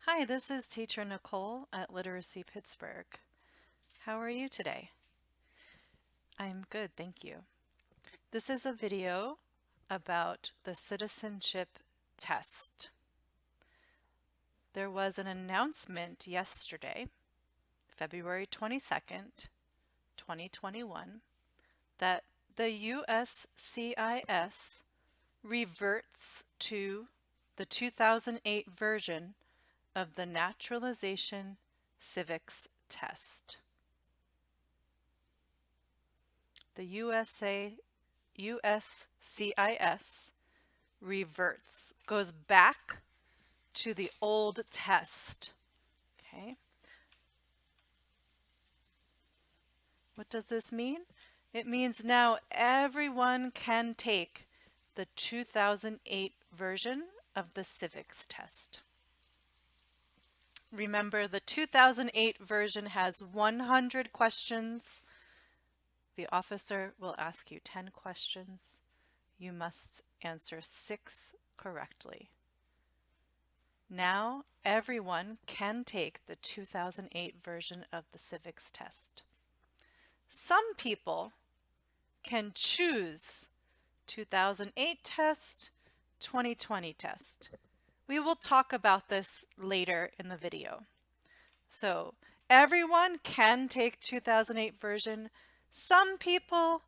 Hi, this is Teacher Nicole at Literacy Pittsburgh. How are you today? I'm good, thank you. This is a video about the citizenship test. There was an announcement yesterday, February 22nd, 2021, that the USCIS reverts to the 2008 version of the Naturalization Civics test. The USCIS reverts, goes back to the old test. Okay. What does this mean? It means now everyone can take the 2008 version of the civics test. Remember, the 2008 version has 100 questions. The officer will ask you 10 questions. You must answer 6 correctly. Now, everyone can take the 2008 version of the civics test. Some people can choose 2008 test, 2020 test. We will talk about this later in the video. So everyone can take 2008 version. Some people,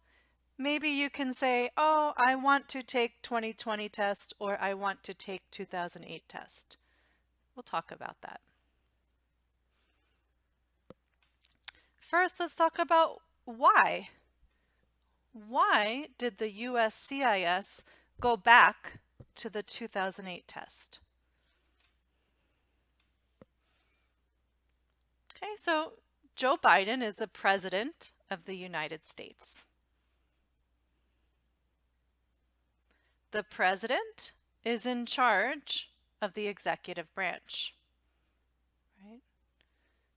maybe you can say, oh, I want to take 2020 test or I want to take 2008 test. We'll talk about that. First, let's talk about why. Why did the USCIS go back to the 2008 test? Okay, so Joe Biden is the President of the United States. The President is in charge of the executive branch. Right?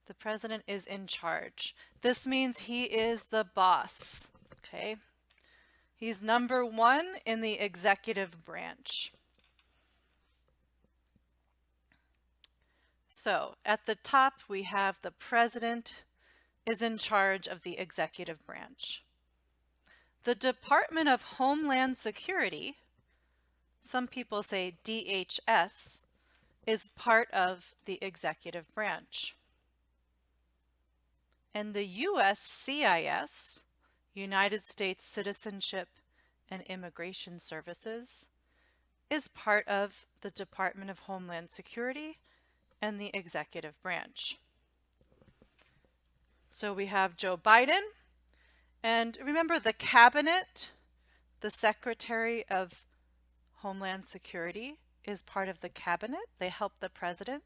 The President is in charge. This means he is the boss. Okay? He's number one in the executive branch. So at the top we have the President is in charge of the executive branch. The Department of Homeland Security, some people say DHS, is part of the executive branch. And the USCIS, United States Citizenship and Immigration Services, is part of the Department of Homeland Security and the executive branch. So we have Joe Biden, and remember the cabinet, the Secretary of Homeland Security is part of the cabinet. They help the president.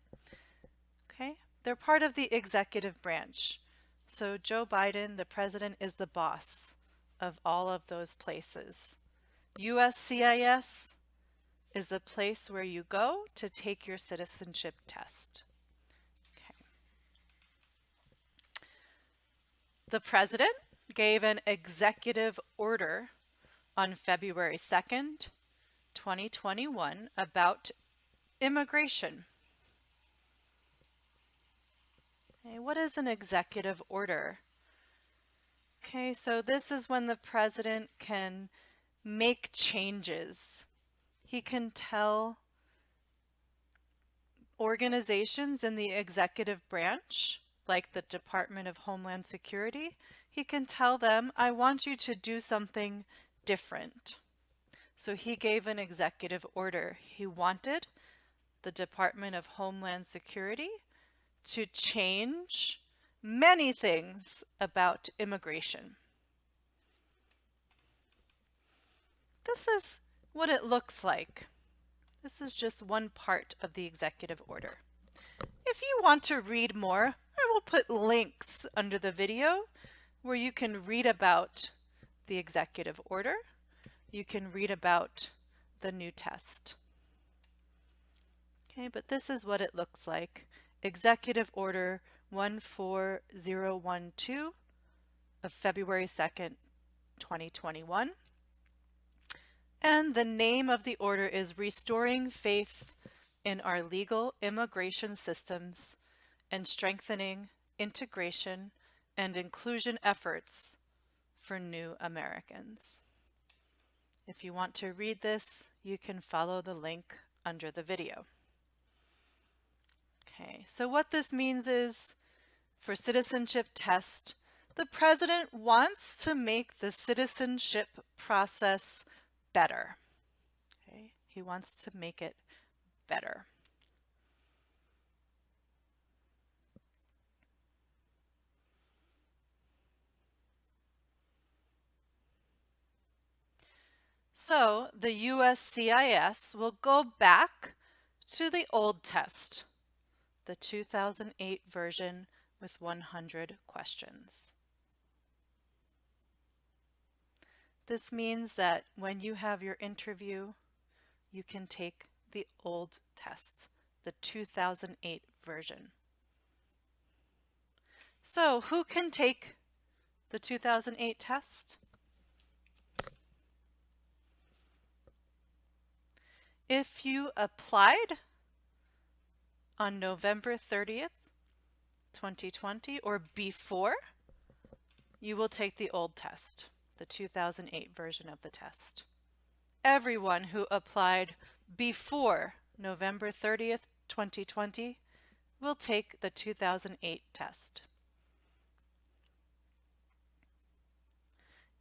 Okay, they're part of the executive branch. So Joe Biden, the president, is the boss of all of those places. USCIS is the place where you go to take your citizenship test. Okay. The president gave an executive order on February 2nd, 2021 about immigration. Okay, what is an executive order? Okay, so this is when the president can make changes. He can tell organizations in the executive branch, like the Department of Homeland Security, he can tell them, I want you to do something different. So he gave an executive order. He wanted the Department of Homeland Security to change many things about immigration. This is what it looks like. This is just one part of the executive order. If you want to read more, I will put links under the video where you can read about the executive order. You can read about the new test. Okay, but this is what it looks like. Executive Order 14012 of February 2nd, 2021. And the name of the order is Restoring Faith in our legal immigration systems and strengthening integration and inclusion efforts for new Americans. If you want to read this, you can follow the link under the video. Okay, so what this means is, for citizenship test, the president wants to make the citizenship process better. Okay, he wants to make it better. So the USCIS will go back to the old test, the 2008 version with 100 questions. This means that when you have your interview, you can take the old test, the 2008 version. So who can take the 2008 test? If you applied on November 30th, 2020 or before, you will take the old test, the 2008 version of the test. Everyone who applied before November 30th, 2020 will take the 2008 test.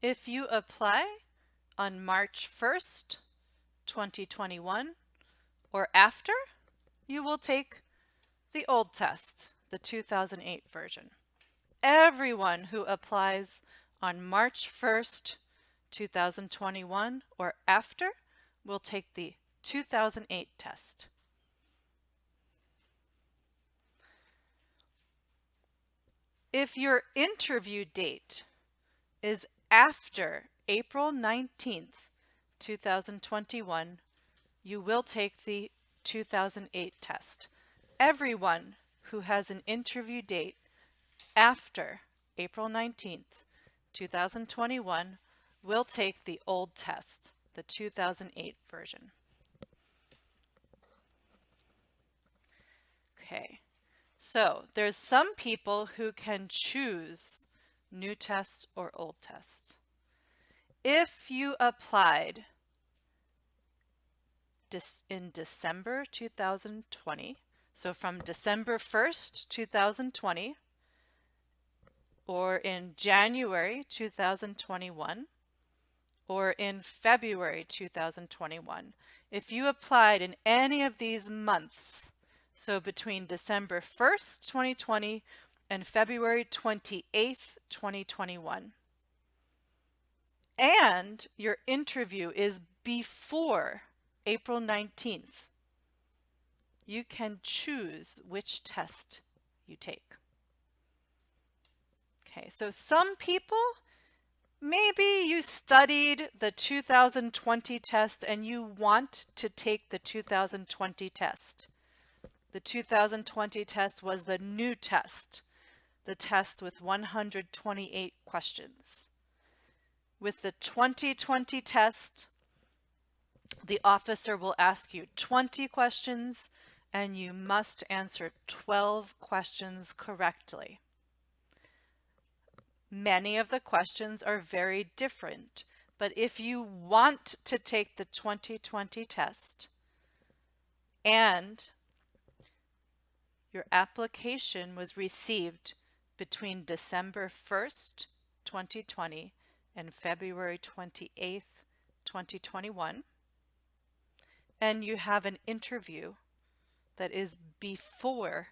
If you apply on March 1st, 2021 or after, you will take the old test, the 2008 version. Everyone who applies on March 1st, 2021 or after will take the 2008 test. If your interview date is after April 19th, 2021, you will take the 2008 test. Everyone who has an interview date after April 19th, 2021 will take the old test, the 2008 version. Okay, so there's some people who can choose new test or old test. If you applied in December 2020, so from December 1st, 2020, or in January 2021, or in February 2021, if you applied in any of these months, so between December 1st, 2020 and February 28th, 2021, and your interview is before April 19th, you can choose which test you take. Okay, so some people, maybe you studied the 2020 test and you want to take the 2020 test. The 2020 test was the new test, the test with 128 questions. With the 2020 test, the officer will ask you 20 questions and you must answer 12 questions correctly. Many of the questions are very different, but if you want to take the 2020 test and your application was received between December 1st, 2020 and February 28th, 2021, and you have an interview that is before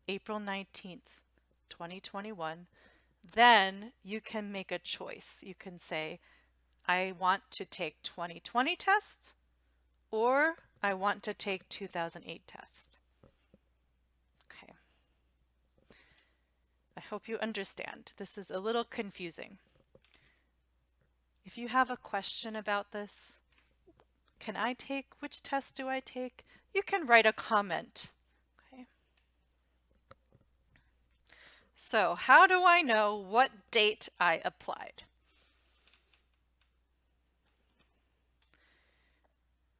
April 19th, 2021, then you can make a choice. You can say, I want to take 2020 test, or I want to take 2008 test. Okay. I hope you understand. This is a little confusing. If you have a question about this, can I take, which test do I take? You can write a comment. Okay. So how do I know what date I applied?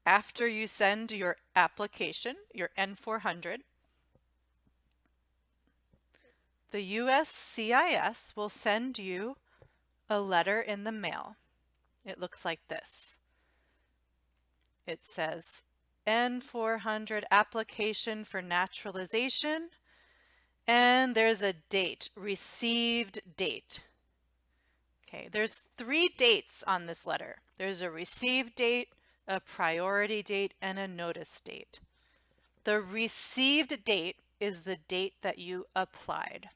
After you send your application, your N400, the USCIS will send you a letter in the mail. It looks like this. It says N400 application for naturalization, and there's a date, received date. Okay, there's 3 dates on this letter. There's a received date, a priority date, and a notice date. The received date is the date that you applied.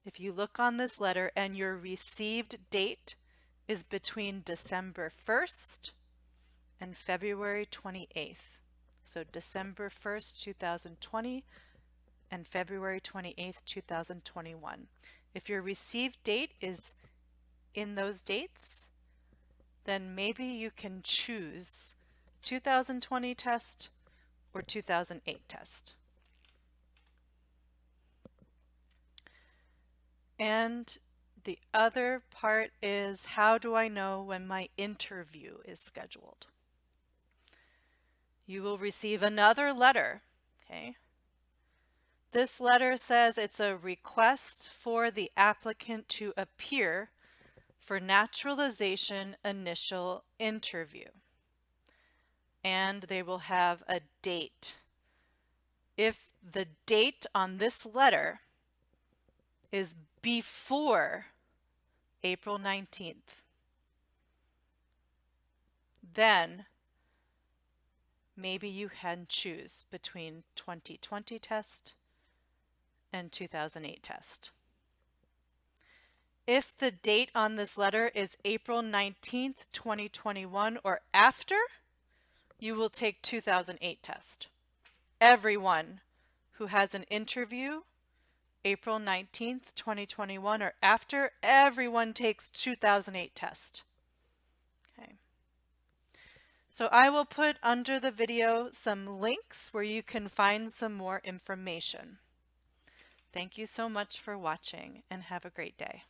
If you look on this letter and your received date is between December 1st and February 28th. So December 1st, 2020 and February 28th, 2021. If your received date is in those dates, then maybe you can choose 2020 test or 2008 test. And the other part is, how do I know when my interview is scheduled? You will receive another letter, okay? This letter says it's a request for the applicant to appear for naturalization initial interview. And they will have a date. If the date on this letter is before April 19th, then maybe you can choose between 2020 test and 2008 test. If the date on this letter is April 19th, 2021 or after, you will take 2008 test. Everyone who has an interview April 19th, 2021 or after, everyone takes 2008 test. Okay. So I will put under the video some links where you can find some more information. Thank you so much for watching and have a great day.